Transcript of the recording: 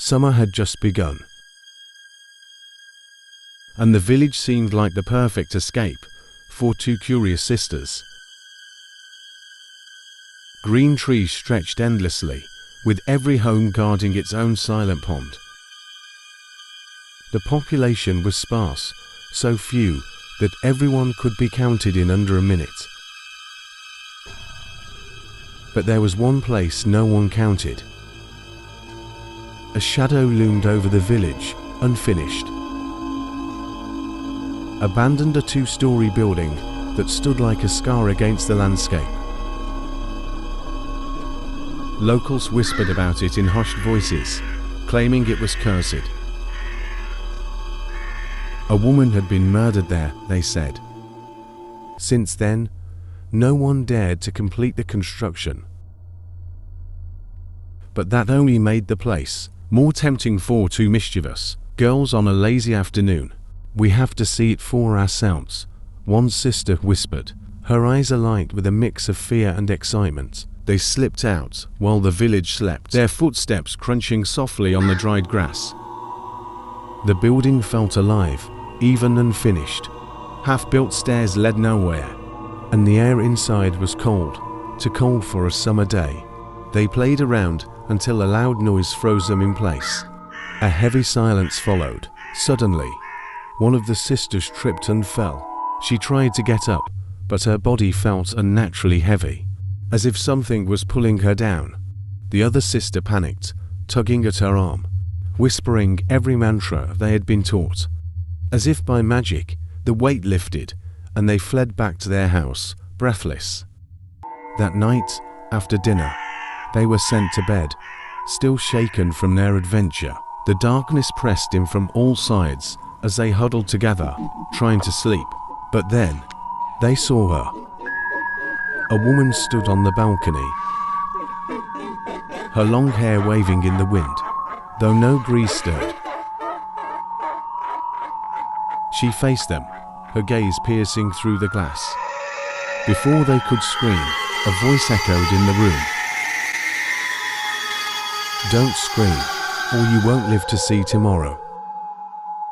Summer had just begun, and the village seemed like the perfect escape for two curious sisters. Green trees stretched endlessly, with every home guarding its own silent pond. The population was sparse, so few that everyone could be counted in under a minute. But there was one place no one counted. A shadow loomed over the village, unfinished. Abandoned, a two-story building that stood like a scar against the landscape. Locals whispered about it in hushed voices, claiming it was cursed. A woman had been murdered there, they said. Since then, no one dared to complete the construction. But that only made the place more tempting for two mischievous girls on a lazy afternoon. "We have to see it for ourselves," one sister whispered, her eyes alight with a mix of fear and excitement. They slipped out while the village slept, their footsteps crunching softly on the dried grass. The building felt alive, even and finished. Half-built stairs led nowhere, and the air inside was cold, too cold for a summer day. They played around until a loud noise froze them in place. A heavy silence followed. Suddenly, one of the sisters tripped and fell. She tried to get up, but her body felt unnaturally heavy, as if something was pulling her down. The other sister panicked, tugging at her arm, whispering every mantra they had been taught. As if by magic, the weight lifted, and they fled back to their house, breathless. That night, after dinner, they were sent to bed, still shaken from their adventure. The darkness pressed in from all sides as they huddled together, trying to sleep. But then, they saw her. A woman stood on the balcony, her long hair waving in the wind, though no breeze stirred. She faced them, her gaze piercing through the glass. Before they could scream, a voice echoed in the room. "Don't scream, or you won't live to see tomorrow."